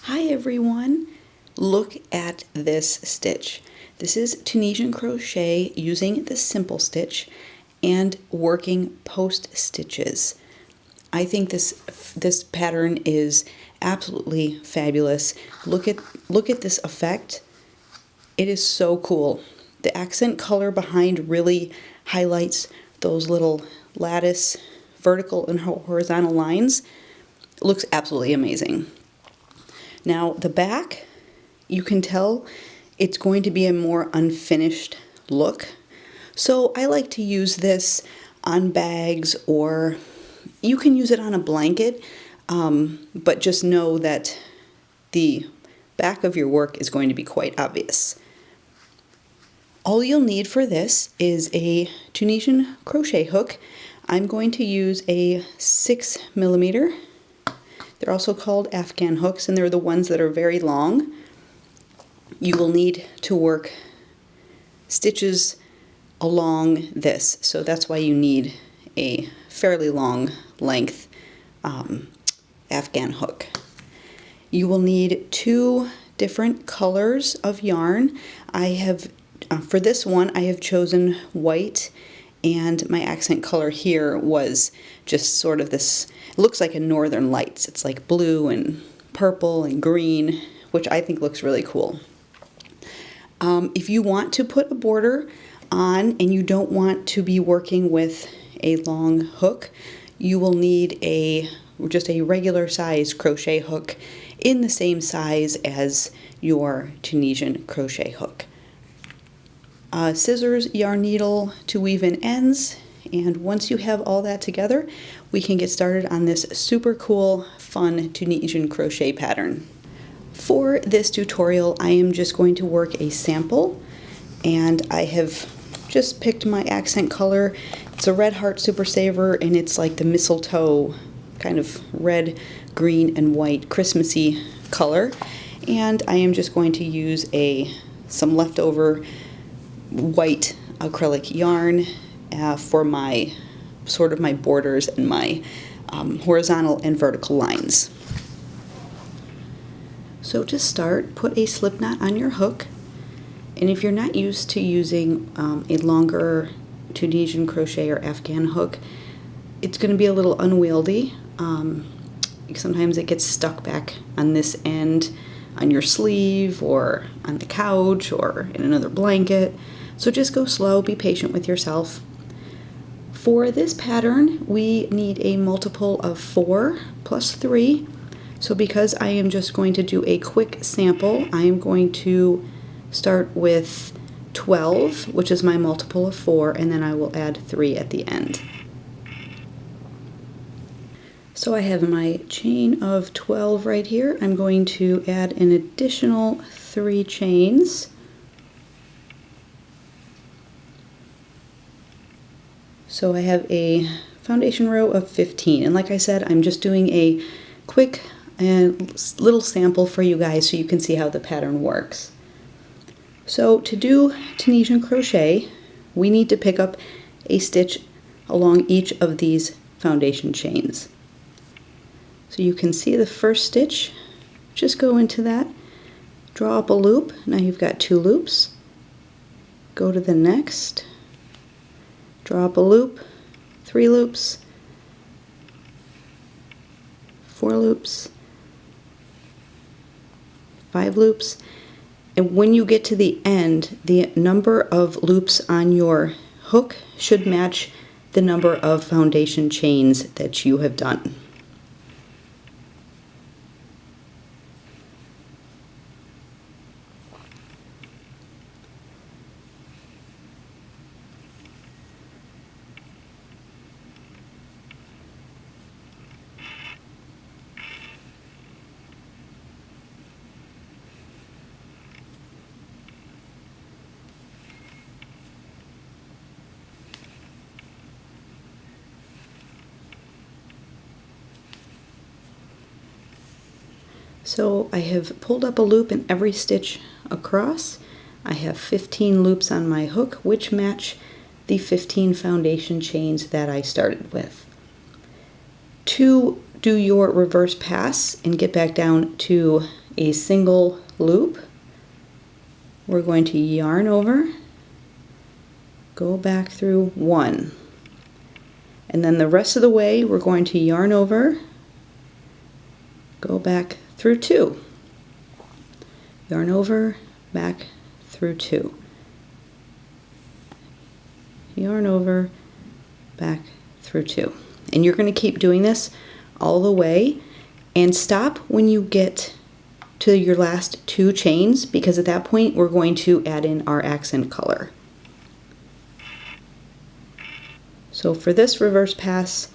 Hi everyone! Look at this stitch. This is Tunisian crochet using the simple stitch and working post stitches. I think this pattern is absolutely fabulous. Look at this effect. It is so cool. The accent color behind really highlights those little lattice vertical and horizontal lines. It looks absolutely amazing. Now the back, you can tell it's going to be a more unfinished look. So I like to use this on bags, or you can use it on a blanket, but just know that the back of your work is going to be quite obvious. All you'll need for this is a Tunisian crochet hook. I'm going to use a 6mm. They're also called Afghan hooks, and they're the ones that are very long. You will need to work stitches along this, so that's why you need a fairly long length Afghan hook. You will need 2 different colors of yarn. I have, for this one, I have chosen white, and my accent color here was just sort of this, it looks like a Northern Lights. It's like blue and purple and green, which I think looks really cool. If you want to put a border on and you don't want to be working with a long hook, you will need just a regular size crochet hook in the same size as your Tunisian crochet hook. Scissors, yarn needle to weave in ends, and once you have all that together, we can get started on this super cool, fun Tunisian crochet pattern. For this tutorial, I am just going to work a sample, and I have just picked my accent color. It's a Red Heart Super Saver, and it's like the mistletoe kind of red, green, and white Christmassy color. And I am just going to use some leftover white acrylic yarn for my my borders and my horizontal and vertical lines. So to start, put a slip knot on your hook, and if you're not used to using a longer Tunisian crochet or Afghan hook, it's going to be a little unwieldy. Sometimes it gets stuck back on this end on your sleeve or on the couch or in another blanket. So just go slow, be patient with yourself. For this pattern, we need a multiple of 4 plus 3. So because I am just going to do a quick sample, I am going to start with 12, which is my multiple of 4, and then I will add 3 at the end. So I have my chain of 12 right here. I'm going to add an additional 3 chains. So I have a foundation row of 15, and like I said, I'm just doing a quick little sample for you guys so you can see how the pattern works. So to do Tunisian crochet, we need to pick up a stitch along each of these foundation chains. So you can see the first stitch, just go into that, draw up a loop. Now you've got 2 loops. Go to the next, draw up a loop, 3 loops, 4 loops, 5 loops, and when you get to the end, the number of loops on your hook should match the number of foundation chains that you have done. So I have pulled up a loop in every stitch across. I have 15 loops on my hook, which match the 15 foundation chains that I started with. To do your reverse pass and get back down to a single loop. We're going to yarn over, go back through one, and then the rest of the way we're going to yarn over, go back through two, yarn over, back through two, yarn over, back through two. And you're going to keep doing this all the way, and stop when you get to your last two chains, because at that point we're going to add in our accent color. So for this reverse pass,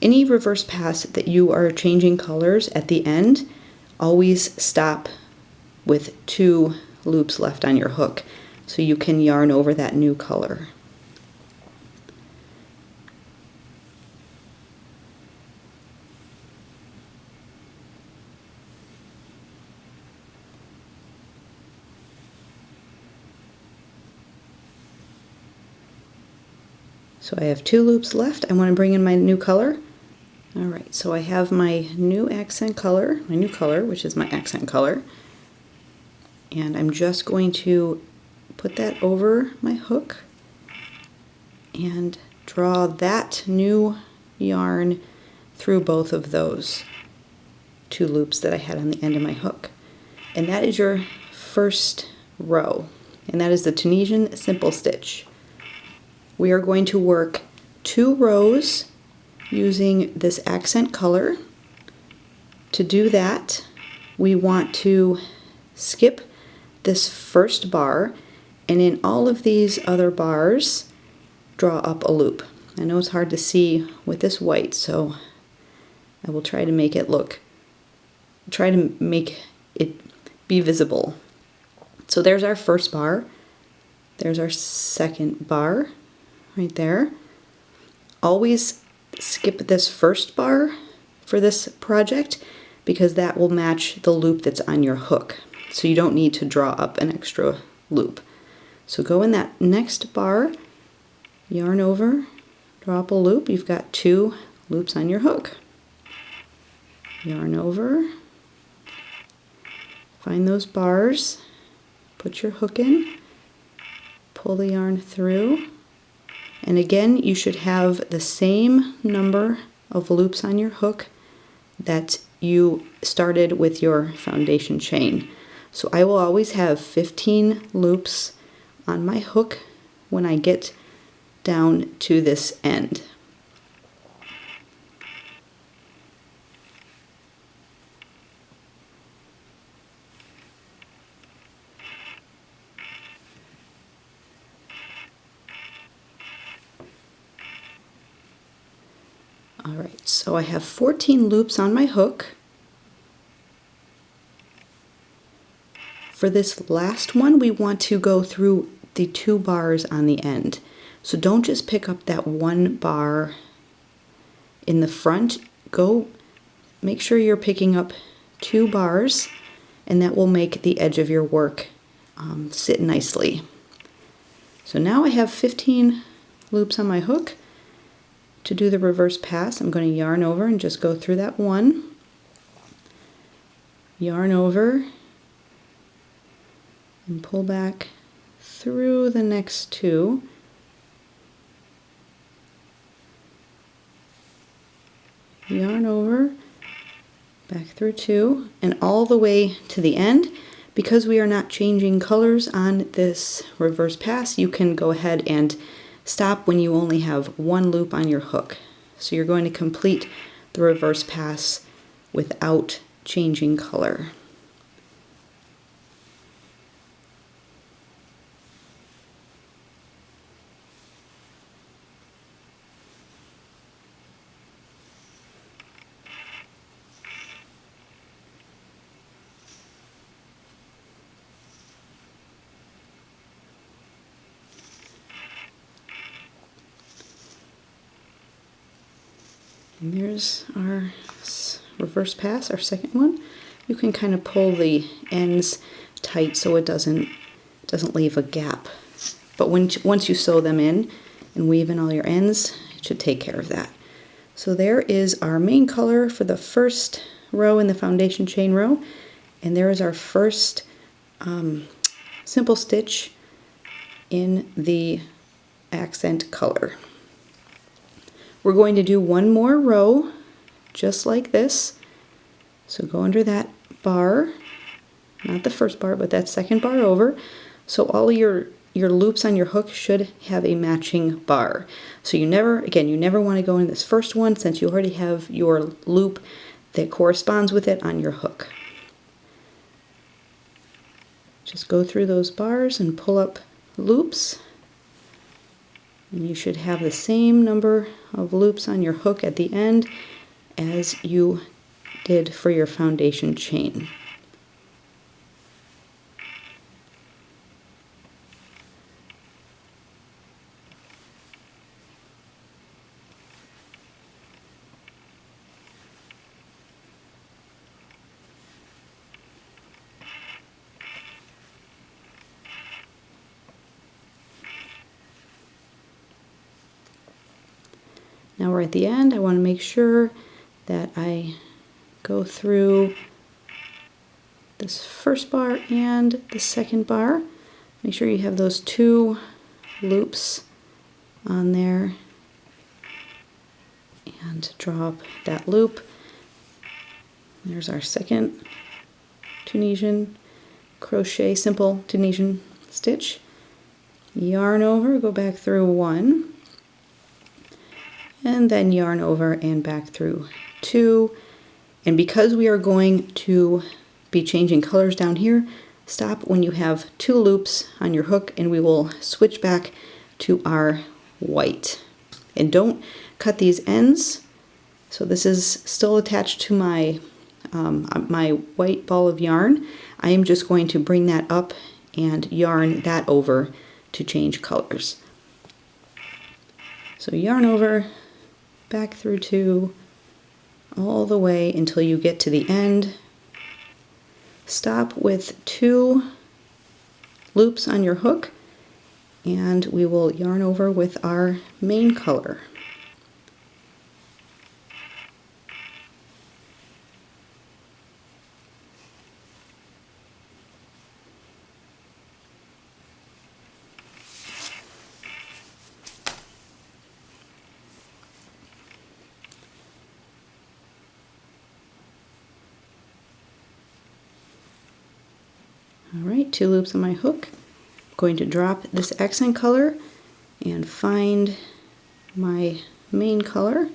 any reverse pass that you are changing colors at the end, always stop with two loops left on your hook so you can yarn over that new color. So I have two loops left. I want to bring in my new color. Alright, so I have my new accent color, which is my accent color. And I'm just going to put that over my hook and draw that new yarn through both of those two loops that I had on the end of my hook. And that is your first row, and that is the Tunisian simple stitch. We are going to work 2 rows using this accent color. To do that, we want to skip this first bar, and in all of these other bars, draw up a loop. I know it's hard to see with this white, so I will try to make it be visible. So there's our first bar, there's our second bar, right there. Always skip this first bar for this project because that will match the loop that's on your hook. So you don't need to draw up an extra loop. So go in that next bar, yarn over, draw up a loop. You've got 2 loops on your hook. Yarn over, find those bars, put your hook in, pull the yarn through. And again, you should have the same number of loops on your hook that you started with your foundation chain. So I will always have 15 loops on my hook when I get down to this end. Alright, so I have 14 loops on my hook. For this last one, we want to go through the 2 bars on the end. So don't just pick up that 1 bar in the front. Go make sure you're picking up 2 bars, and that will make the edge of your work sit nicely. So now I have 15 loops on my hook. To do the reverse pass, I'm going to yarn over and just go through that 1, yarn over, and pull back through the next 2, yarn over, back through 2, and all the way to the end. Because we are not changing colors on this reverse pass, you can go ahead and stop when you only have 1 loop on your hook. So you're going to complete the reverse pass without changing color. And there's our reverse pass, our second one. You can kind of pull the ends tight so it doesn't leave a gap. But once you sew them in and weave in all your ends, it should take care of that. So there is our main color for the first row in the foundation chain row. And there is our first simple stitch in the accent color. We're going to do one more row just like this. So go under that bar, not the first bar, but that second bar over. So all your loops on your hook should have a matching bar. So you never want to go in this first one since you already have your loop that corresponds with it on your hook. Just go through those bars and pull up loops. And you should have the same number of loops on your hook at the end as you did for your foundation chain. Now we're at the end. I want to make sure that I go through this first bar and the second bar. Make sure you have those 2 loops on there and draw up that loop. There's our second Tunisian crochet, simple Tunisian stitch. Yarn over, go back through 1. And then yarn over and back through 2. And because we are going to be changing colors down here, stop when you have 2 loops on your hook and we will switch back to our white. And don't cut these ends. So this is still attached to my, my white ball of yarn. I am just going to bring that up and yarn that over to change colors. So yarn over, back through 2, all the way until you get to the end. Stop with 2 loops on your hook and we will yarn over with our main color. Alright, 2 loops on my hook. I'm going to drop this accent color and find my main color.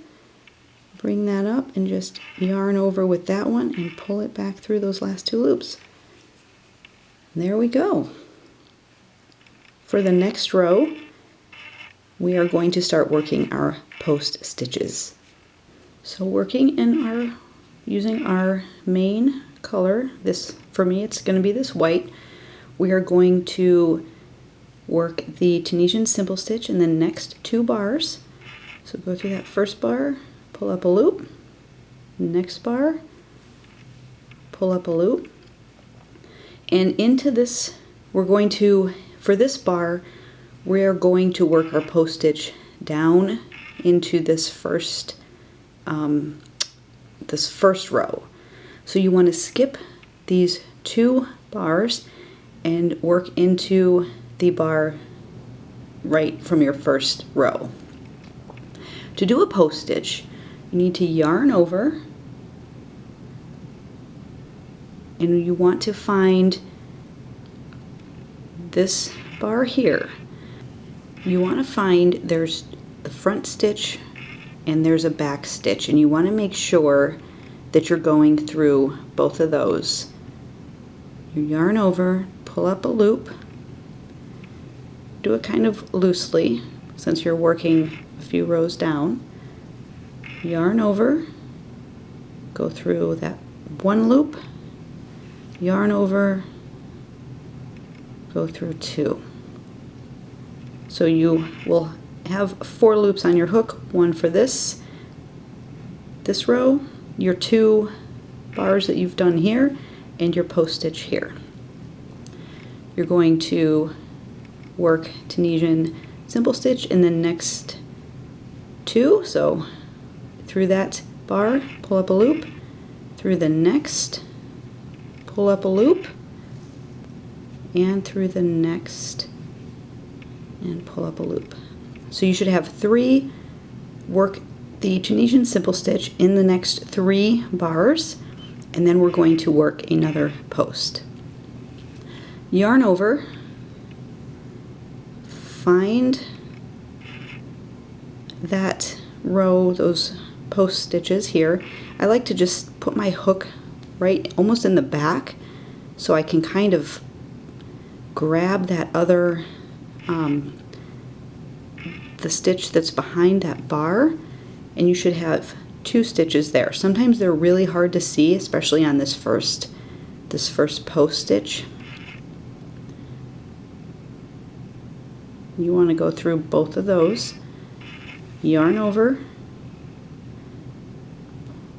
Bring that up and just yarn over with that one and pull it back through those last 2 loops. There we go. For the next row, we are going to start working our post stitches. So working in using our main color, this for me it's going to be this white, we are going to work the Tunisian simple stitch in the next 2 bars. So go through that first bar, pull up a loop, next bar, pull up a loop, and into this we're going to, for this bar, we are going to work our post stitch down into this first row. So you want to skip these 2 bars and work into the bar right from your first row. To do a post stitch, you need to yarn over and you want to find this bar here. You want to find there's the front stitch and there's a back stitch, and you want to make sure that you're going through both of those. You yarn over, pull up a loop, do it kind of loosely since you're working a few rows down, yarn over, go through that 1 loop, yarn over, go through 2. So you will have 4 loops on your hook, 1 for this row, your 2 bars that you've done here, and your post stitch here. You're going to work Tunisian simple stitch in the next 2, so through that bar, pull up a loop, through the next, pull up a loop, and through the next, and pull up a loop. So you should have 3 work the Tunisian simple stitch in the next 3 bars, and then we're going to work another post. Yarn over, find that row, those post stitches here. I like to just put my hook right almost in the back so I can kind of grab that other the stitch that's behind that bar, and you should have 2 stitches there. Sometimes they're really hard to see, especially on this first post stitch. You want to go through both of those, yarn over,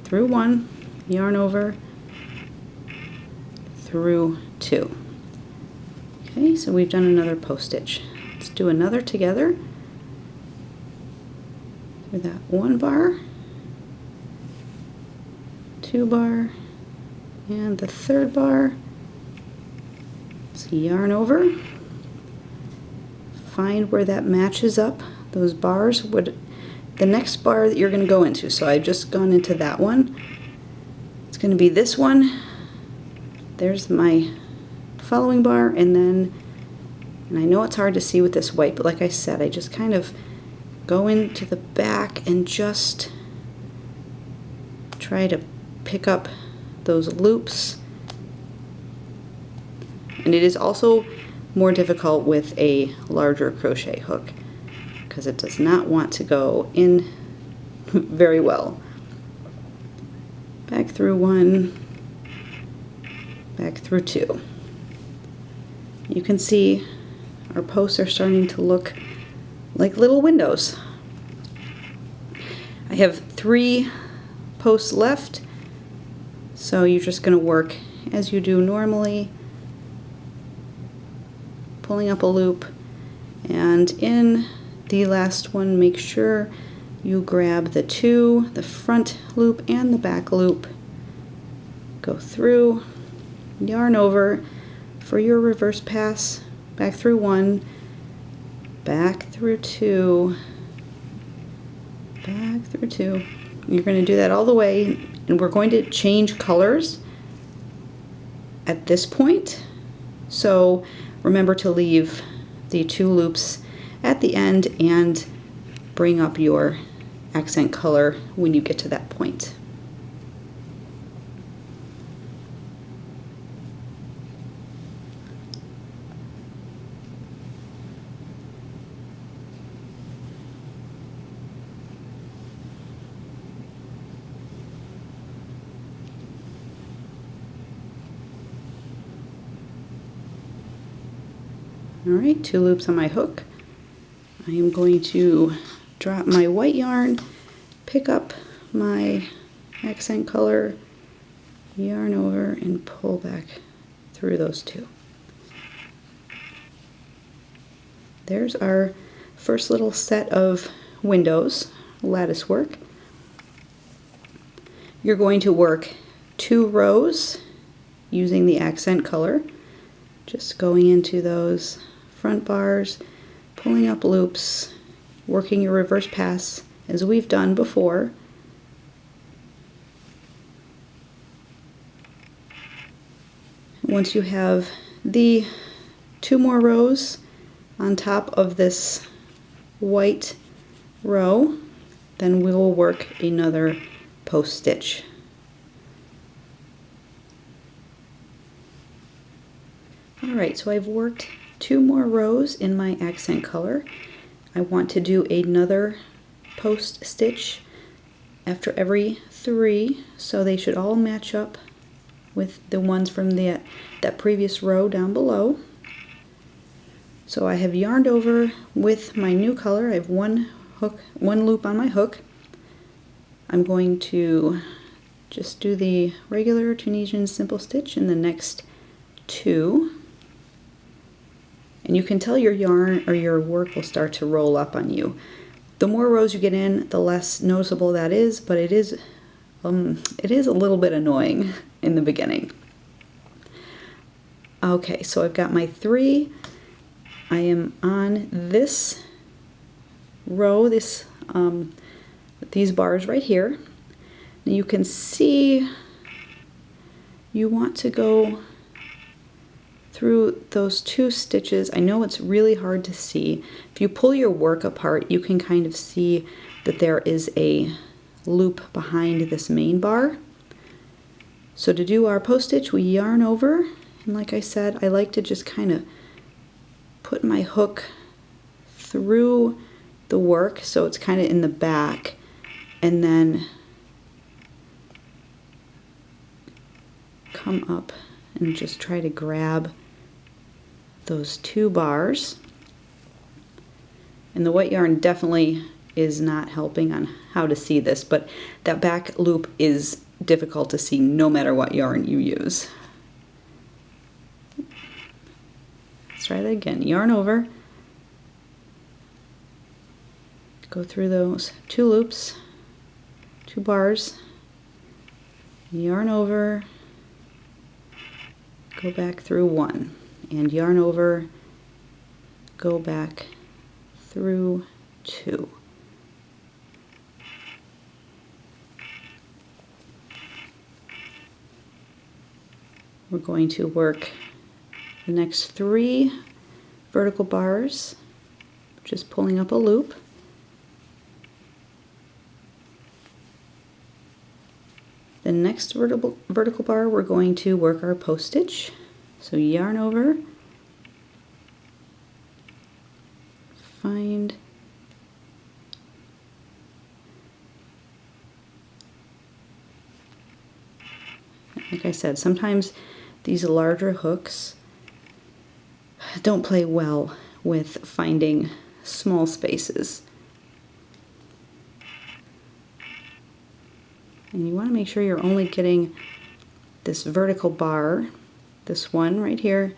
through 1, yarn over, through 2. Okay, so we've done another post stitch. Let's do another together. Through that 1 bar, 2 bar, and the 3rd bar. So yarn over, find where that matches up, those bars, the next bar that you're going to go into. So I've just gone into that one. It's going to be this one. There's my following bar, and I know it's hard to see with this white, but like I said, I just kind of go into the back and just try to pick up those loops. And it is also more difficult with a larger crochet hook because it does not want to go in very well. Back through 1, back through 2. You can see our posts are starting to look like little windows. I have 3 posts left, so you're just going to work as you do normally, pulling up a loop, and in the last one make sure you grab the front loop and the back loop, go through, yarn over for your reverse pass, back through 1, back through 2, back through 2. You're going to do that all the way, and we're going to change colors at this point. So remember to leave the 2 loops at the end and bring up your accent color when you get to that point. Alright, 2 loops on my hook. I am going to drop my white yarn, pick up my accent color, yarn over, and pull back through those 2. There's our first little set of windows, lattice work. You're going to work 2 rows using the accent color, just going into those front bars, pulling up loops, working your reverse pass as we've done before. Once you have the 2 more rows on top of this white row, then we will work another post stitch. Alright, so I've worked 2 more rows in my accent color. I want to do another post stitch after every 3, so they should all match up with the ones from that previous row down below. So I have yarned over with my new color. I have one loop on my hook. I'm going to just do the regular Tunisian simple stitch in the next 2. And you can tell your yarn or your work will start to roll up on you. The more rows you get in, the less noticeable that is, but it is a little bit annoying in the beginning. Okay, so I've got my 3. I am on this row, these bars right here. Now you can see you want to go through those 2 stitches. I know it's really hard to see. If you pull your work apart, you can kind of see that there is a loop behind this main bar. So to do our post stitch, we yarn over, and like I said, I like to just kind of put my hook through the work so it's kind of in the back, and then come up and just try to grab those 2 bars. And the white yarn definitely is not helping on how to see this, but that back loop is difficult to see no matter what yarn you use. Let's try that again. Yarn over, go through those 2 loops, 2 bars, yarn over, go back through 1, and yarn over, go back through 2. We're going to work the next 3 vertical bars, just pulling up a loop. The next vertical bar, we're going to work our post stitch. So yarn over, find, like I said, sometimes these larger hooks don't play well with finding small spaces. And you want to make sure you're only getting this vertical bar, this one right here,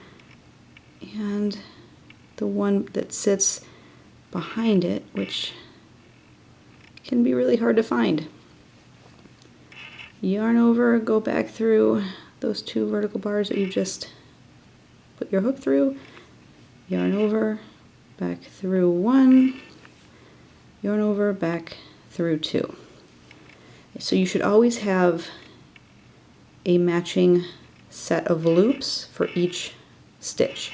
and the one that sits behind it, which can be really hard to find. Yarn over, go back through those 2 vertical bars that you just put your hook through, yarn over, back through 1, yarn over, back through 2. So you should always have a matching set of loops for each stitch.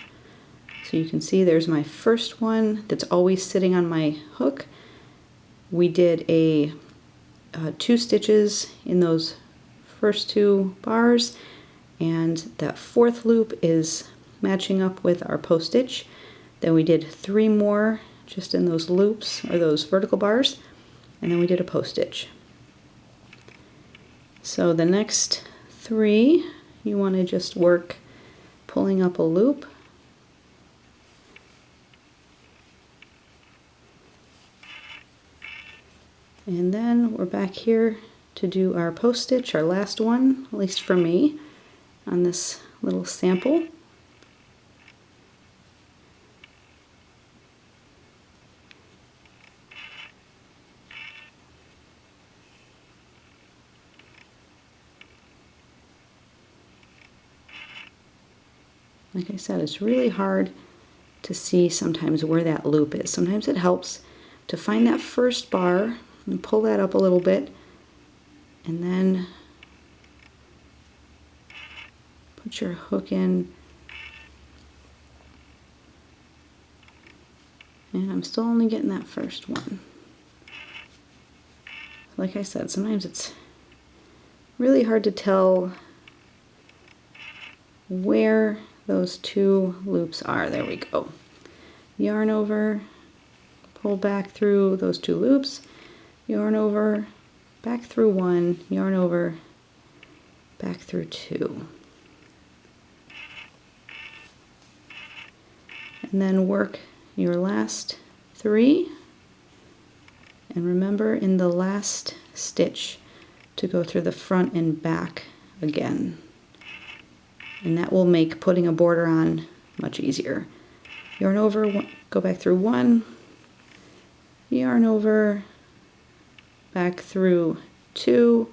So you can see there's my first one that's always sitting on my hook. We did 2 stitches in those first 2 bars, and that 4th loop is matching up with our post stitch. Then we did 3 more just in those loops, or those vertical bars, and then we did a post stitch. So the next 3, you want to just work pulling up a loop, and then we're back here to do our post stitch, our last one, at least for me, on this little sample. Like I said, it's really hard to see sometimes where that loop is. Sometimes it helps to find that first bar and pull that up a little bit, and then put your hook in. And I'm still only getting that first one. Like I said, sometimes it's really hard to tell where those 2 loops are. There we go. Yarn over, pull back through those 2 loops, yarn over, back through 1, yarn over, back through 2. And then work your last 3, and remember in the last stitch to go through the front and back again, and that will make putting a border on much easier. Yarn over, go back through 1, yarn over, back through 2,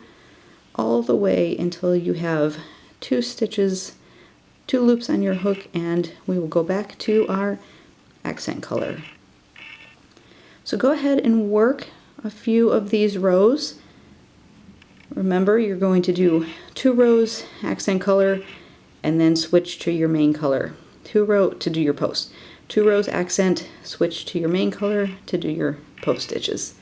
all the way until you have 2 stitches 2 loops on your hook, and we will go back to our accent color. So go ahead and work a few of these rows. Remember, you're going to do 2 rows accent color and then switch to your main color. 2 rows to do your post. 2 rows accent, switch to your main color to do your post stitches.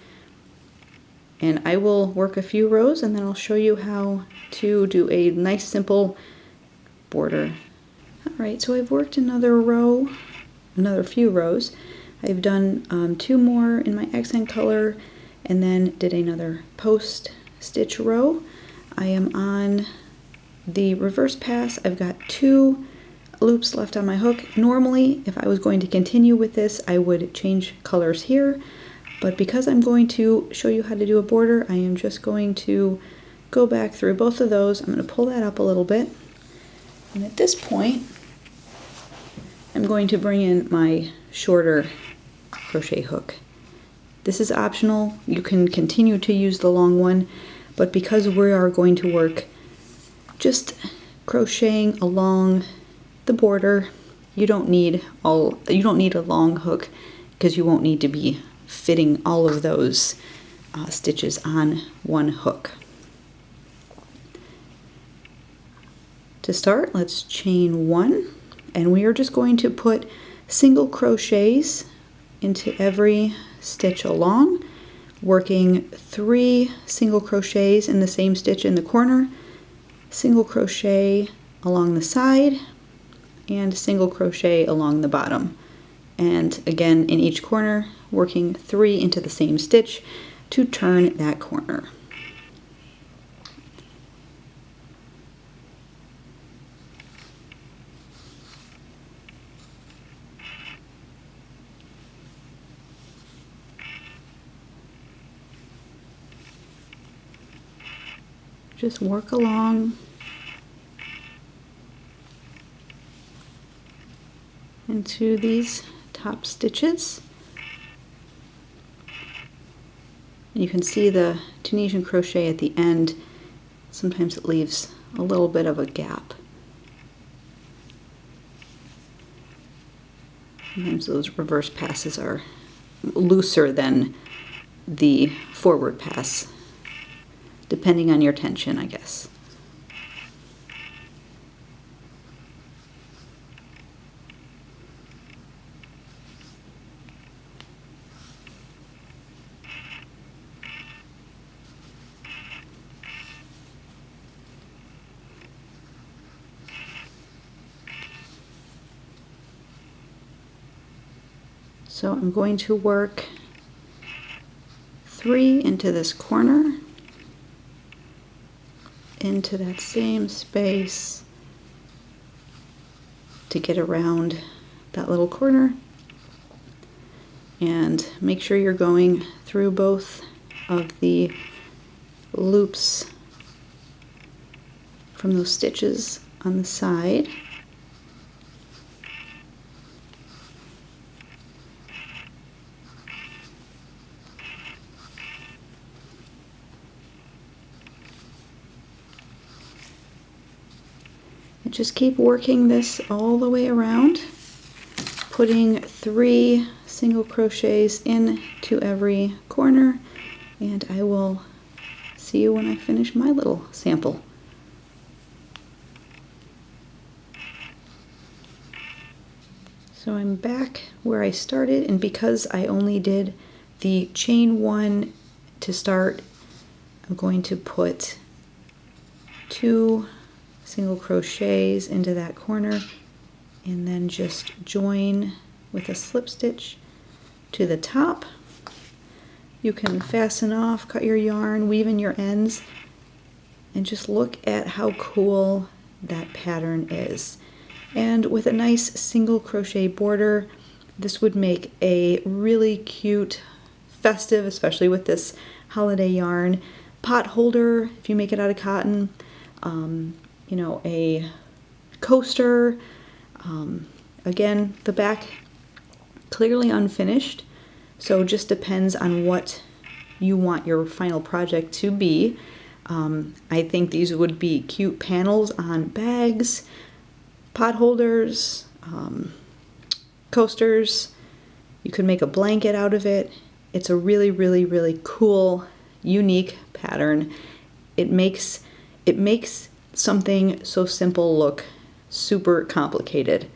And I will work a few rows and then I'll show you how to do a nice simple border. Alright, so I've worked another few rows. I've done 2 more in my accent color and then did another post stitch row. I am on the reverse pass. I've got 2 loops left on my hook. Normally, if I was going to continue with this, I would change colors here, but because I'm going to show you how to do a border, I am just going to go back through both of those. I'm going to pull that up a little bit, and at this point I'm going to bring in my shorter crochet hook. This is optional. You can continue to use the long one, but because we are going to work just crocheting along the border, you don't need a long hook, because you won't need to be fitting all of those stitches on one hook. To start, let's chain 1, and we are just going to put single crochets into every stitch along, working 3 single crochets in the same stitch in the corner, single crochet along the side, and single crochet along the bottom. And again, in each corner, working 3 into the same stitch to turn that corner. Just work along into these top stitches. And you can see the Tunisian crochet at the end. Sometimes it leaves a little bit of a gap. Sometimes those reverse passes are looser than the forward pass, depending on your tension, I guess. So I'm going to work 3 into this corner, into that same space to get around that little corner, and make sure you're going through both of the loops from those stitches on the side. Just keep working this all the way around, putting 3 single crochets into every corner, and I will see you when I finish my little sample. So I'm back where I started, and because I only did the chain 1 to start, I'm going to put 2 single crochets into that corner and then just join with a slip stitch to the top. You can fasten off, cut your yarn, weave in your ends, and just look at how cool that pattern is. And with a nice single crochet border, this would make a really cute, festive, especially with this holiday yarn, pot holder if you make it out of cotton, you know, a coaster. Again, the back clearly unfinished, so it just depends on what you want your final project to be. I think these would be cute panels on bags, pot holders, coasters. You could make a blanket out of it. It's a really, really, really cool, unique pattern. It makes something so simple look super complicated.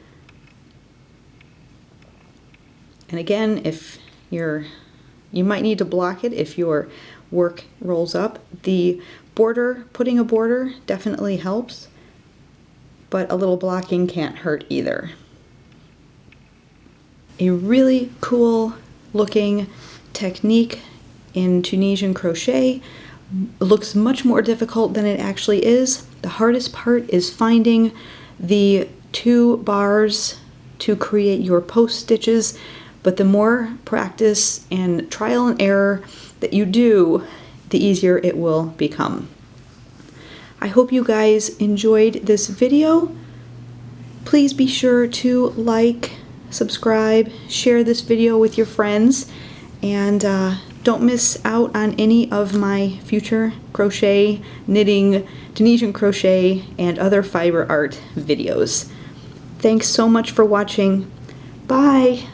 And again, if you might need to block it if your work rolls up. The border, putting a border definitely helps, but a little blocking can't hurt either. A really cool looking technique in Tunisian crochet. It looks much more difficult than it actually is. The hardest part is finding the 2 bars to create your post stitches, but the more practice and trial and error that you do, the easier it will become. I hope you guys enjoyed this video. Please be sure to like, subscribe, share this video with your friends, and don't miss out on any of my future crochet, knitting, Tunisian crochet, and other fiber art videos. Thanks so much for watching. Bye!